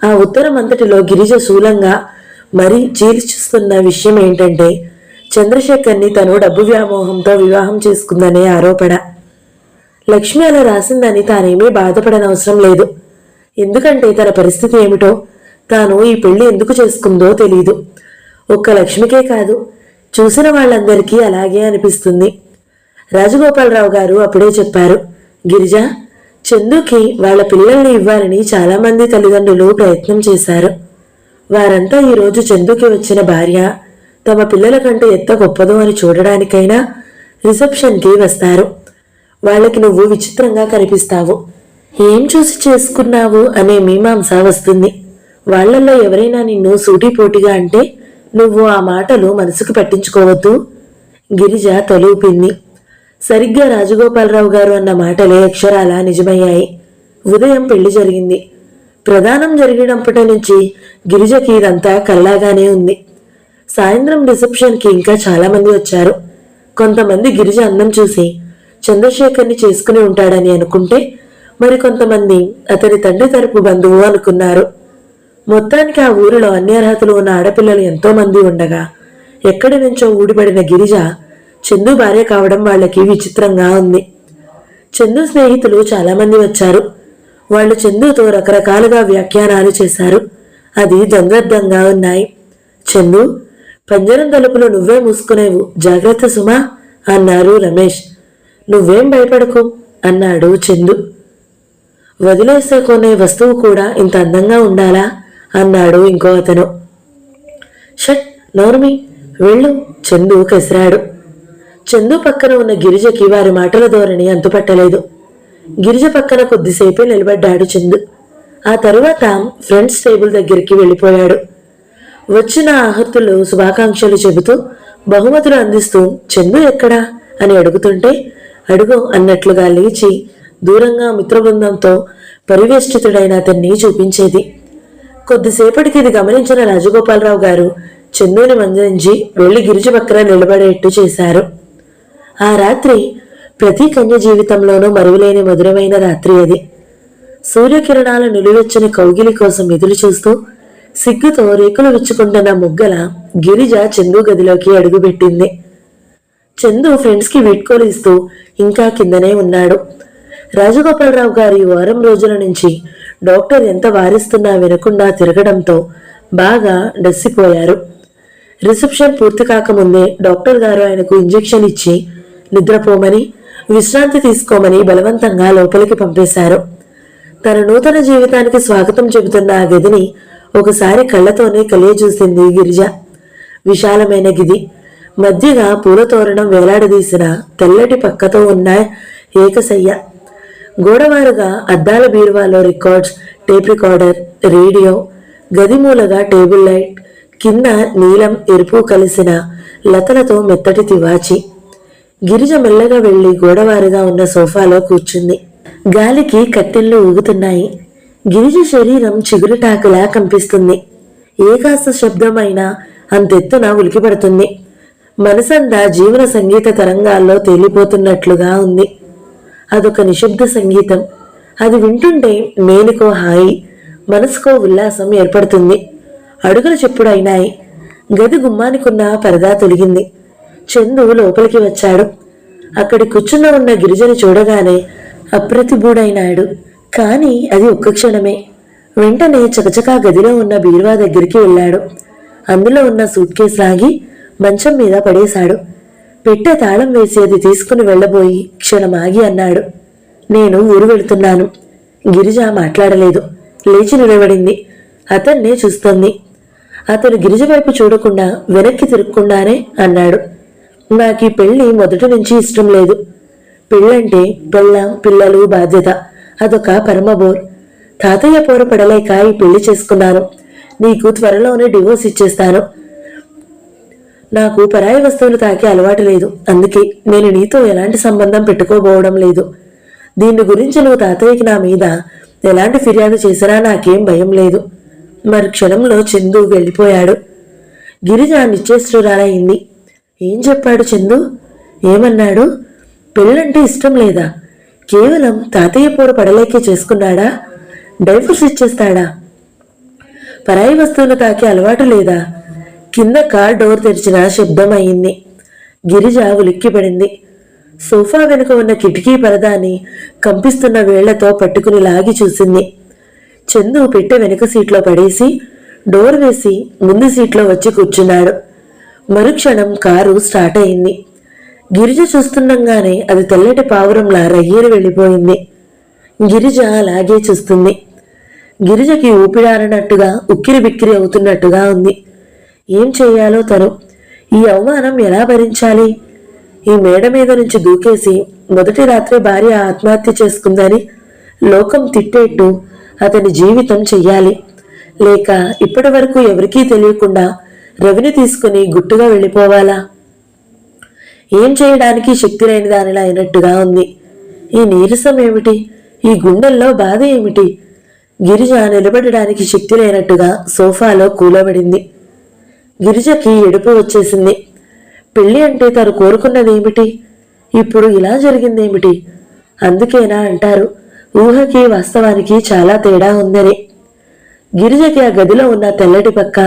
ఆ ఉత్తరం అంతటిలో గిరిజ శూలంగా మరీ చీల్చుస్తున్న విషయం ఏంటంటే చంద్రశేఖర్ని తను డబ్బు వ్యామోహంతో వివాహం చేసుకుందనే ఆరోపణ. లక్ష్మి అలా రాసిందని తానేమీ బాధపడనవసరం లేదు. ఎందుకంటే తన పరిస్థితి ఏమిటో, తాను ఈ పెళ్లి ఎందుకు చేసుకుందో తెలీదు. ఒక్క లక్ష్మికే కాదు, చూసిన వాళ్ళందరికీ అలాగే అనిపిస్తుంది. రాజగోపాలరావు గారు అప్పుడే చెప్పారు, గిరిజ, చందుకి వాళ్ళ పిల్లల్ని ఇవ్వాలని చాలామంది తల్లిదండ్రులు ప్రయత్నం చేశారు. వారంతా ఈరోజు చందుకి వచ్చిన భార్య తమ పిల్లల కంటే ఎంత గొప్పదో అని చూడడానికైనా రిసెప్షన్కి వస్తారు. వాళ్ళకి నువ్వు విచిత్రంగా కనిపిస్తావు. ఏం చూసి చేసుకున్నావు అనే మీమాంస వస్తుంది. వాళ్లల్లో ఎవరైనా నిన్ను సూటిపోటిగా అంటే నువ్వు ఆ మాటలు మనసుకు పట్టించుకోవద్దు. గిరిజ తలూపింది. సరిగ్గా రాజగోపాలరావు గారు అన్న మాటలే అక్షరాలా నిజమయ్యాయి. ఉదయం పెళ్లి జరిగింది. ప్రదానం జరిగినప్పటి నుంచి గిరిజకి ఇదంతా కల్లాగానే ఉంది. సాయంత్రం రిసెప్షన్కి ఇంకా చాలా మంది వచ్చారు. కొంతమంది గిరిజ అందం చూసి చంద్రశేఖర్ని చేసుకుని ఉంటాడని అనుకుంటే మరికొంతమంది అతని తండ్రి తరపు బంధువు అనుకున్నారు. మొత్తానికి ఆ ఊరిలో అన్ని అర్హతలు ఉన్న ఆడపిల్లలు ఎంతో మంది ఉండగా ఎక్కడి నుంచో ఊడిపడిన గిరిజ చందు భార్య కావడం వాళ్ళకి విచిత్రంగా ఉంది. చందు స్నేహితులు చాలామంది వచ్చారు. వాళ్ళు చందుతో రకరకాలుగా వ్యాఖ్యానాలు చేశారు. అది ద్వంద్వర్థంగా ఉన్నాయి. చందు, పంజరం తలుపులు నువ్వే మూసుకునేవు, జాగ్రత్త సుమా అన్నారు రమేష్. నువ్వేం భయపడకు అన్నాడు చందు. వదిలేసే కొనే వస్తువు కూడా ఇంత అందంగా ఉండాలా అన్నాడు ఇంకో అతను. షట్, నోర్మి, వెళ్ళు, చందు కసిరాడు. చందు పక్కన ఉన్న గిరిజకి వారి మాటల ధోరణి అంతుపట్టలేదు. గిరిజ పక్కన కొద్దిసేపే నిలబడ్డాడు చందు. ఆ తరువాత ఫ్రెండ్స్ టేబుల్ దగ్గరికి వెళ్ళిపోయాడు. వచ్చిన ఆహర్తులు శుభాకాంక్షలు చెబుతూ బహుమతులు అందిస్తూ చందు ఎక్కడా అని అడుగుతుంటే అడుగు అన్నట్లుగా లేచి దూరంగా మిత్రబృందంతో పరివేష్టితుడైన అతన్ని చూపించేది. కొద్దిసేపటికి ఇది గమనించిన రాజగోపాలరావు గారు చందుని మందలించి వెళ్లి గిరిజ పక్కన నిలబడేట్టు చేశారు. ఆ రాత్రి ప్రతి కన్య జీవితంలోనూ మరువలేని మధురమైన రాత్రి అది. సూర్యకిరణాల నిలువెచ్చని కౌగిలి కోసం ఎదురు చూస్తూ సిగ్గుతో రేకులు విచ్చుకుంటున్న ముగ్గల గిరిజ చందు గదిలోకి అడుగుపెట్టింది. చందు ఫ్రెండ్స్కి వీడ్కోలు ఇస్తూ ఇంకా కిందనే ఉన్నాడు. రాజగోపాలరావు గారి వారం రోజుల నుంచి డాక్టర్ ఎంత వారిస్తున్నా వినకుండా తిరగడంతో బాగా డస్సిపోయారు. రిసెప్షన్ పూర్తి కాకముందే డాక్టర్ గారు ఆయనకు ఇంజెక్షన్ ఇచ్చి నిద్రపోమని, విశ్రాంతి తీసుకోమని బలవంతంగా లోపలికి పంపేశారు. తన నూతన జీవితానికి స్వాగతం చెబుతున్న ఆ గదిని ఒకసారి కళ్ళతోనే కలియజూసింది గిరిజ. విశాలమైన గిది, మధ్యగా పూలతోరణం వేలాడదీసిన తెల్లటి పక్కతో ఉన్న ఏకశయ్య, గోడవారుగా అద్దాల బీరువాలో రికార్డ్స్, టేప్ రికార్డర్, రేడియో, గది మూలగా టేబుల్ లైట్, కింద నీలం ఎరుపు కలిసిన లతలతో మెత్తటి తివాచి. గిరిజ మెల్లగా వెళ్లి గోడవారుగా ఉన్న సోఫాలో కూర్చుంది. గాలికి కట్టెళ్ళు ఊగుతున్నాయి. గిరిజ శరీరం చిగురుటాకులా కంపిస్తుంది. ఏ కాస్త శబ్దమైనా అంతెత్తున ఉలికిపడుతుంది. మనసంతా జీవన సంగీత తరంగాల్లో తేలిపోతున్నట్లుగా ఉంది. అదొక నిశ్శబ్ద సంగీతం. అది వింటుంటే మేలుకో హాయి, మనసుకో ఉల్లాసం ఏర్పడుతుంది. అడుగుల చెప్పుడైనాయి. గది గుమ్మానికున్న పరదా తొలగింది. చందు లోపలికి వచ్చాడు. అక్కడి కూర్చున్న ఉన్న గిరిజని చూడగానే అప్రతిభుడైనాడు. కాని అది ఒక్క క్షణమే. వెంటనే చకచకా గదిలో ఉన్న బీరువా దగ్గరికి వెళ్ళాడు. అందులో ఉన్న సూట్ కేసు లాగి మంచం మీద పడేశాడు. పెట్టె తాళం వేసి అది తీసుకుని వెళ్లబోయి క్షణమాగి అన్నాడు, నేను ఊరు వెళుతున్నాను. గిరిజ మాట్లాడలేదు. లేచి నిలబడింది. అతన్నే చూస్తోంది. అతను గిరిజ వైపు చూడకుండా వెనక్కి తిరుక్కుండానే అన్నాడు, నాకు ఈ పెళ్లి మొదటి నుంచి ఇష్టం లేదు. పెళ్ళంటే పెళ్ళాం, పిల్లలు, బాధ్యత, అదొక పరమబోర్. తాతయ్య పోరు పడలేక ఈ పెళ్లి చేసుకున్నాను. నీకు త్వరలోనే డివోర్స్ ఇచ్చేస్తాను. నాకు పరాయి వస్తువులు తాకే అలవాటు లేదు. అందుకే నేను నీతో ఎలాంటి సంబంధం పెట్టుకోబోవడం లేదు. దీని గురించి నువ్వు తాతయ్యకి నా మీద ఎలాంటి ఫిర్యాదు చేసినా నాకేం భయం లేదు. మరి క్షణంలో చందు వెళ్ళిపోయాడు. గిరిజ నిశ్చేష్టురాలైంది. ఏం చెప్పాడు చందు? ఏమన్నాడు? పెళ్ళంటే ఇష్టం లేదా? కేవలం తాతయ్య పోరు పడలేకే చేసుకున్నాడా? డైవర్స్ ఇచ్చేస్తాడా? పరాయి వస్తువులు తాకే అలవాటు లేదా? కింద కార్ డోర్ తెరిచిన శబ్దం అయింది. గిరిజ ఉలిక్కిపడింది. సోఫా వెనుక ఉన్న కిటికీ పరదాని కంపిస్తున్న వేళ్లతో పట్టుకుని లాగి చూసింది. చందు పెట్టె వెనుక సీట్లో పడేసి డోర్ వేసి ముందు సీట్లో వచ్చి కూర్చున్నాడు. మరుక్షణం కారు స్టార్ట్ అయింది. గిరిజ చూస్తుండగానే అది తెల్లటి పావురంలా రయ్యేరు వెళ్ళిపోయింది. గిరిజ అలాగే చూస్తుంది. గిరిజకి ఊపిరారనట్టుగా ఉక్కిరి బిక్కిరి అవుతున్నట్టుగా ఉంది. ఏం చెయ్యాలో తను. ఈ అవమానం ఎలా భరించాలి? ఈ మేడ మీద నుంచి దూకేసి మొదటి రాత్రి భార్య ఆత్మహత్య చేసుకుందని లోకం తిట్టేట్టు అతని జీవితం చెయ్యాలి, లేక ఇప్పటి వరకు ఎవరికీ తెలియకుండా రవిని తీసుకుని గుట్టుగా వెళ్ళిపోవాలా? ఏం చేయడానికి శక్తి లేని దానిలా అయినట్టుగా ఉంది. ఈ నీరసం ఏమిటి? ఈ గుండెల్లో బాధ ఏమిటి? గిరిజ నిలబడడానికి శక్తి లేనట్టుగా సోఫాలో కూలబడింది. గిరిజకి ఎడుపు వచ్చేసింది. పెళ్లి అంటే తను కోరుకున్నదేమిటి? ఇప్పుడు ఇలా జరిగిందేమిటి? అందుకేనా అంటారు ఊహకి వాస్తవానికి చాలా తేడా ఉందని. గిరిజకి ఆ గదిలో ఉన్న తెల్లటి పక్క,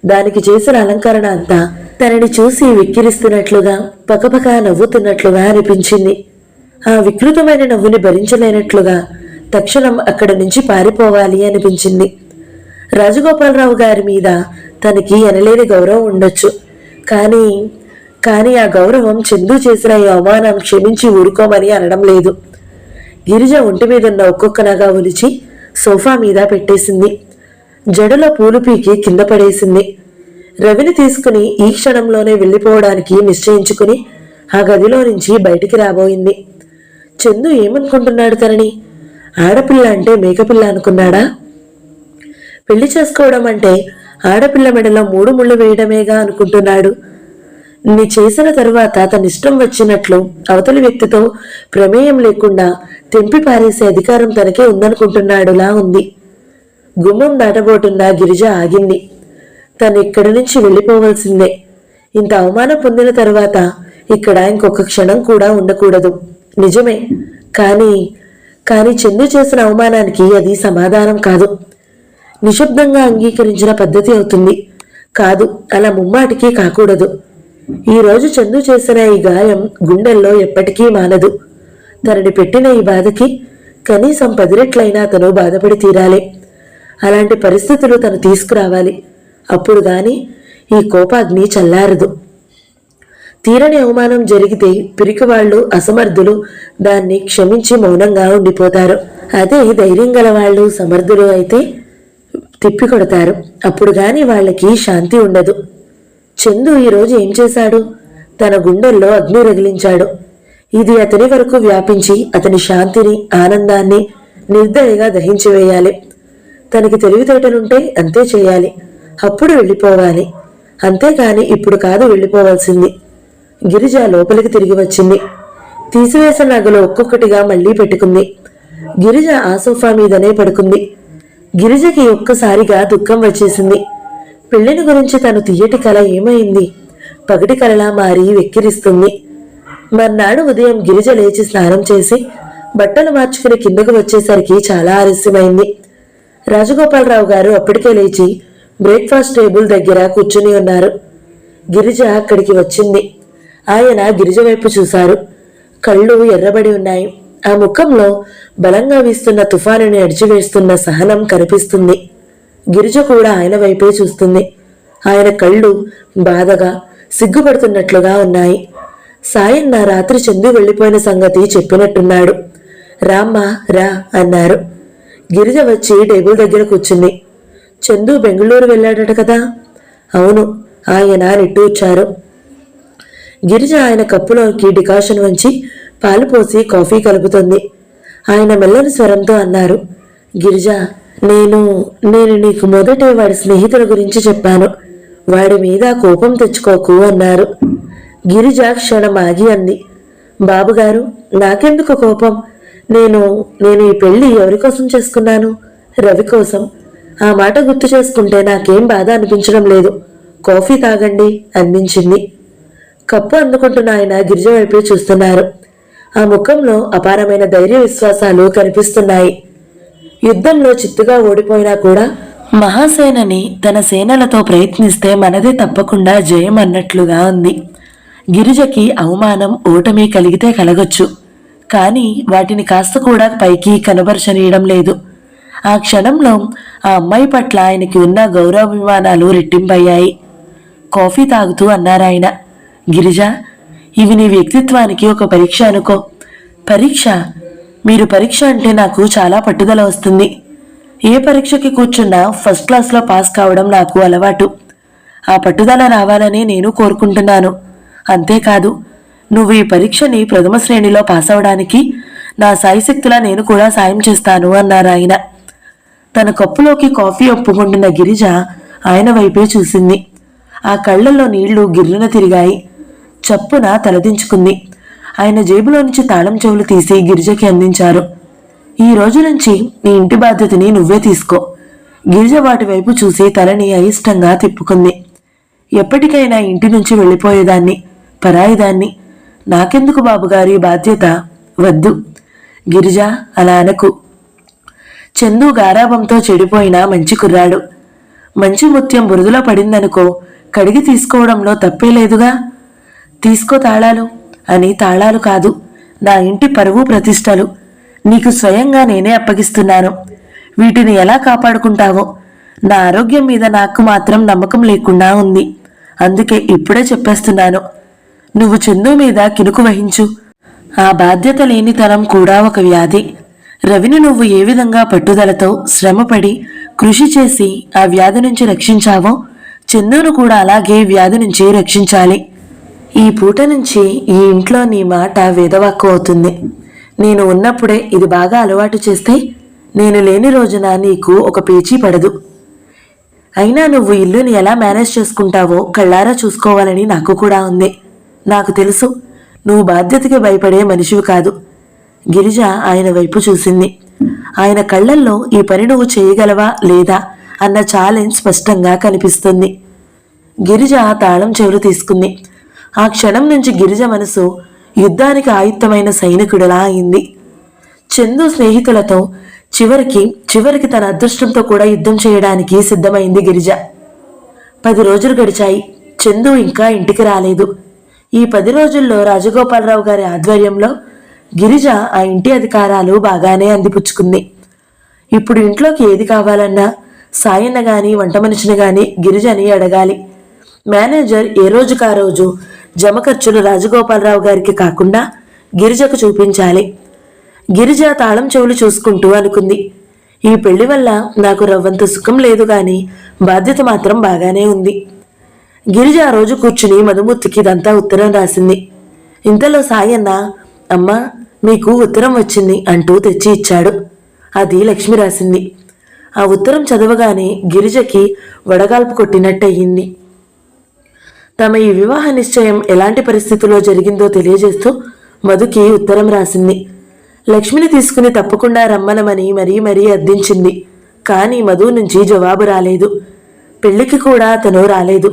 దానికి చేసిన అలంకరణ అంతా తనని చూసి విక్కిరిస్తున్నట్లుగా, పకపక నవ్వుతున్నట్లుగా అనిపించింది. ఆ వికృతమైన నవ్వుని భరించలేనట్లుగా తక్షణం అక్కడి నుంచి పారిపోవాలి అనిపించింది. రాజగోపాలరావు గారి మీద తనకి ఎనలేని గౌరవం ఉండొచ్చు. కానీ ఆ గౌరవం చందు చేసిన ఈ అవమానం క్షమించి ఊరుకోమని అనడం లేదు. గిరిజ ఒంటి మీదున్న ఒక్కొక్క నగా ఒలిచి సోఫా మీద పెట్టేసింది. జడలో పూలు పీకి కింద పడేసింది. రవిని తీసుకుని ఈ క్షణంలోనే వెళ్ళిపోవడానికి నిశ్చయించుకుని ఆ గదిలో నుంచి బయటికి రాబోయింది. చందు ఏమనుకుంటున్నాడు తనని? ఆడపిల్ల అంటే మేకపిల్ల అనుకున్నాడా? పెళ్లి చేసుకోవడం అంటే ఆడపిల్ల మెడలో 3 ముళ్ళు వేయడమేగా అనుకుంటున్నాడు. నీ చేసిన తరువాత తన ఇష్టం వచ్చినట్లు అవతలి వ్యక్తితో ప్రమేయం లేకుండా తెంపి పారేసే అధికారం తనకే ఉందనుకుంటున్నాడులా ఉంది. గుమ్మం దాటబోతున్న గిరిజ ఆగింది. తను ఇక్కడి నుంచి వెళ్ళిపోవలసిందే. ఇంత అవమానం పొందిన తరువాత ఇక్కడ ఇంకొక క్షణం కూడా ఉండకూడదు. నిజమే, కానీ చందు చేసిన అవమానానికి అది సమాధానం కాదు. నిశ్శబ్దంగా అంగీకరించిన పద్ధతి అవుతుంది. కాదు, అలా ముమ్మాటికి కాకూడదు. ఈరోజు చందు చేసిన ఈ గాయం గుండెల్లో ఎప్పటికీ మానదు. తనని పెట్టిన ఈ బాధకి కనీసం 10 రెట్లైనా తను బాధపడి తీరాలి. అలాంటి పరిస్థితులు తను తీసుకురావాలి. అప్పుడు గాని ఈ కోపాగ్ని చల్లారదు. తీరని అవమానం జరిగితే పిరికివాళ్లు, అసమర్థులు దాన్ని క్షమించి మౌనంగా ఉండిపోతారు. అదే ధైర్యం గల వాళ్ళు, సమర్థులు అయితే తిప్పికొడతారు. అప్పుడు గాని వాళ్ళకి శాంతి ఉండదు. చందు ఈరోజు ఏం చేశాడు? తన గుండెల్లో అగ్ని రగిలించాడు. ఇది అతని వరకు వ్యాపించి అతని శాంతిని, ఆనందాన్ని నిర్దయగా దహించివేయాలి. తనకి తెలివితేటలుంటే అంతే చేయాలి. అప్పుడు వెళ్ళిపోవాలి. అంతేకాని ఇప్పుడు కాదు వెళ్ళిపోవాల్సింది. గిరిజ లోపలికి తిరిగి వచ్చింది. తీసివేసిన నగలు ఒక్కొక్కటిగా మళ్లీ పెట్టుకుంది. గిరిజ ఆ సోఫా మీదనే పడుకుంది. గిరిజకి ఒక్కసారిగా దుఃఖం వచ్చేసింది. పెళ్లిని గురించి తను తీయటి కల ఏమైంది? పగటి కలలా మారి వెక్కిరిస్తుంది. మర్నాడు ఉదయం గిరిజ లేచి స్నానం చేసి బట్టలు మార్చుకుని కిందకు వచ్చేసరికి చాలా ఆలస్యమైంది. రాజగోపాలరావు గారు అప్పటికే లేచి బ్రేక్ఫాస్ట్ టేబుల్ దగ్గర కూర్చుని ఉన్నారు. గిరిజ అక్కడికి వచ్చింది. ఆయన గిరిజ వైపు చూశారు. కళ్ళు ఎర్రబడి ఉన్నాయి. ఆ ముఖంలో బలంగా వీస్తున్న తుఫానుని అడిచివేస్తున్న సహనం కనిపిస్తుంది. గిరిజ కూడా ఆయన వైపే చూస్తుంది. ఆయన కళ్ళు బాధగా, సిగ్గుపడుతున్నట్లుగా ఉన్నాయి. సాయన్న రాత్రి చందు వెళ్లిపోయిన సంగతి చెప్పినట్టున్నాడు. రామ్మా రా అన్నారు. గిరిజ వచ్చి టేబుల్ దగ్గర కూర్చుంది. చందు బెంగళూరు వెళ్ళాడట కదా? అవును, ఆయన నిట్టూర్చారు. గిరిజ ఆయన కప్పులోకి డికాషన్ వంచి పాలు పోసి కాఫీ కలుపుతుంది. ఆయన మెల్లని స్వరంతో అన్నారు, గిరిజ, నేను నీకు మొదటే వాడి స్నేహితుల గురించి చెప్పాను. వాడి మీద కోపం తెచ్చుకోకు అన్నారు. గిరిజ క్షణం ఆగి అంది, బాబుగారు, నాకెందుకు కోపం? నేను ఈ పెళ్లి ఎవరి కోసం చేసుకున్నాను? రవి కోసం. ఆ మాట గుర్తు చేసుకుంటే నాకేం బాధ అనిపించడం లేదు. కాఫీ తాగండి అందించింది. కప్పు అందుకుంటున్న ఆయన గిరిజ వైపే చూస్తున్నారు. ఆ ముఖంలో అపారమైన ధైర్య విశ్వాసాలు కనిపిస్తున్నాయి. యుద్ధంలో చిత్తుగా ఓడిపోయినా కూడా మహాసేనని తన సేనలతో ప్రయత్నిస్తే మనదే తప్పకుండా జయం అన్నట్లుగా ఉంది. గిరిజకి అవమానం, ఓటమి కలిగితే కలగొచ్చు. కానీ వాటిని కాస్త కూడా పైకి కనబరచనీయడం లేదు. ఆ క్షణంలో ఆ అమ్మాయి పట్ల ఆయనకి ఉన్న గౌరవాభిమానాలు రెట్టింపయ్యాయి. కాఫీ తాగుతూ అన్నారాయన, గిరిజ, ఇవి నీ వ్యక్తిత్వానికి ఒక పరీక్ష అనుకో. పరీక్ష? మీరు పరీక్ష అంటే నాకు చాలా పట్టుదల వస్తుంది. ఏ పరీక్షకి కూర్చున్నా ఫస్ట్ క్లాస్లో పాస్ కావడం నాకు అలవాటు. ఆ పట్టుదల రావాలని నేను కోరుకుంటున్నాను. అంతేకాదు, నువ్వు ఈ పరీక్షని ప్రథమ శ్రేణిలో పాస్ అవడానికి నా సాయశక్తులా నేను కూడా సాయం చేస్తాను అన్నారాయన. తన కప్పులోకి కాఫీ ఒప్పుకుంటున్న గిరిజ ఆయన వైపే చూసింది. ఆ కళ్లలో నీళ్లు గిర్రున తిరిగాయి. చప్పున తలదించుకుంది. ఆయన జేబులో నుంచి తాళం చెవులు తీసి గిరిజకి అందించారు. ఈ రోజు నుంచి నీ ఇంటి బాధ్యతని నువ్వే తీసుకో. గిరిజ వాటి వైపు చూసి తలని అయిష్టంగా తిప్పుకుంది. ఎప్పటికైనా ఇంటి నుంచి వెళ్ళిపోయేదాన్ని, పరాయిదాన్ని. నాకెందుకు బాబుగారి బాధ్యత? వద్దు గిరిజ, అలా అనకు. చందు గారాబంతో చెడిపోయినా మంచి కుర్రాడు. మంచి ముత్యం బురదలో పడిందనుకో, కడిగి తీసుకోవడంలో తప్పే లేదుగా. తీసుకో తాళాలు. అని తాళాలు కాదు, నా ఇంటి పరువు ప్రతిష్టలు నీకు స్వయంగా నేనే అప్పగిస్తున్నాను. వీటిని ఎలా కాపాడుకుంటావో. నా ఆరోగ్యం మీద నాకు మాత్రం నమ్మకం లేకుండా ఉంది. అందుకే ఇప్పుడే చెప్పేస్తున్నాను. నువ్వు చందు మీద కినుకు వహించు. ఆ బాధ్యత లేనితనం కూడా ఒక వ్యాధి. రవిని నువ్వు ఏ విధంగా పట్టుదలతో శ్రమపడి కృషి చేసి ఆ వ్యాధి నుంచి రక్షించావో, చందును కూడా అలాగే వ్యాధి నుంచి రక్షించాలి. ఈ పూట నుంచి ఈ ఇంట్లో నీ మాట వేదవాక్కు అవుతుంది. నేను ఉన్నప్పుడే ఇది బాగా అలవాటు చేస్తే నేను లేని రోజున నీకు ఒక పేచీ పడదు. అయినా నువ్వు ఇల్లుని ఎలా మేనేజ్ చేసుకుంటావో కళ్ళారా చూసుకోవాలని నాకు కూడా ఉంది. నాకు తెలుసు, నువ్వు బాధ్యతకి భయపడే మనిషివి కాదు. గిరిజ ఆయన వైపు చూసింది. ఆయన కళ్ళల్లో ఈ పని నువ్వు చేయగలవా లేదా అన్న ఛాలెంజ్ స్పష్టంగా కనిపిస్తుంది. గిరిజ తాళం చెవులు తీసుకుంది. ఆ క్షణం నుంచి గిరిజ మనసు యుద్ధానికి ఆయుత్తమైన సైనికుడిలా అయింది. చందు స్నేహితులతో చివరికి తన అదృష్టంతో కూడా యుద్ధం చేయడానికి సిద్ధమైంది గిరిజ. 10 రోజులు గడిచాయి. చందు ఇంకా ఇంటికి రాలేదు. ఈ 10 రోజుల్లో రాజగోపాలరావు గారి ఆధ్వర్యంలో గిరిజ ఆ ఇంటి అధికారాలు బాగానే అందిపుచ్చుకుంది. ఇప్పుడు ఇంట్లోకి ఏది కావాలన్నా సాయన్న గాని వంట మనిషిని గాని గిరిజని అడగాలి. మేనేజర్ ఏ రోజుకా రోజు జమ ఖర్చులు రాజగోపాలరావు గారికి కాకుండా గిరిజకు చూపించాలి. గిరిజ తాళం చెవులు చూసుకుంటూ అనుకుంది, ఈ పెళ్లి వల్ల నాకు రవ్వంత సుఖం లేదు గాని బాధ్యత మాత్రం బాగానే ఉంది. గిరిజ ఆ రోజు కూర్చుని మధుమూర్తికి ఇదంతా ఉత్తరం రాసింది. ఇంతలో సాయన్న, అమ్మా మీకు ఉత్తరం వచ్చింది అంటూ తెచ్చి ఇచ్చాడు. అది లక్ష్మి రాసింది. ఆ ఉత్తరం చదవగానే గిరిజకి వడగాల్పు కొట్టినట్టయింది. తమ ఈ వివాహ నిశ్చయం ఎలాంటి పరిస్థితుల్లో జరిగిందో తెలియజేస్తూ మధుకి ఉత్తరం రాసింది. లక్ష్మిని తీసుకుని తప్పకుండా రమ్మనమని మరీ అర్థించింది. కానీ మధు నుంచి జవాబు రాలేదు. పెళ్లికి కూడా తను రాలేదు.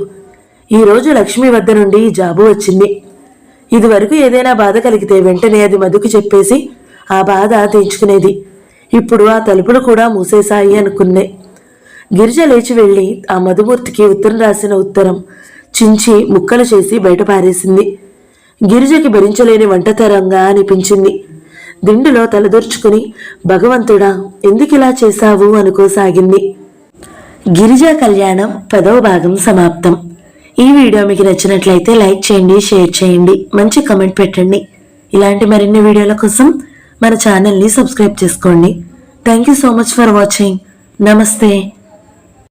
ఈరోజు లక్ష్మి వద్ద నుండి జాబు వచ్చింది. ఇదివరకు ఏదైనా బాధ కలిగితే వెంటనే అది మధుకి చెప్పేసి ఆ బాధ తెంచుకునేది. ఇప్పుడు ఆ తలుపులు కూడా మూసేశాయి అనుకుందే. గిరిజ లేచి వెళ్ళి ఆ మధుమూర్తికి ఉత్తరం రాసిన ఉత్తరం చించి ముక్కలు చేసి బయట పారేసింది. గిరిజకి భరించలేని వంటతరంగా అనిపించింది. దిండులో తలదూర్చుకుని, భగవంతుడా ఎందుకిలా చేశావు అనుకోసాగింది. గిరిజా కళ్యాణం 10వ భాగం సమాప్తం. ఈ వీడియో మీకు నచ్చినట్లయితే లైక్ చేయండి, షేర్ చేయండి, మంచి కమెంట్ పెట్టండి. ఇలాంటి మరిన్ని వీడియోల కోసం మన ఛానల్ని సబ్స్క్రైబ్ చేసుకోండి. Thank you so much for watching. నమస్తే.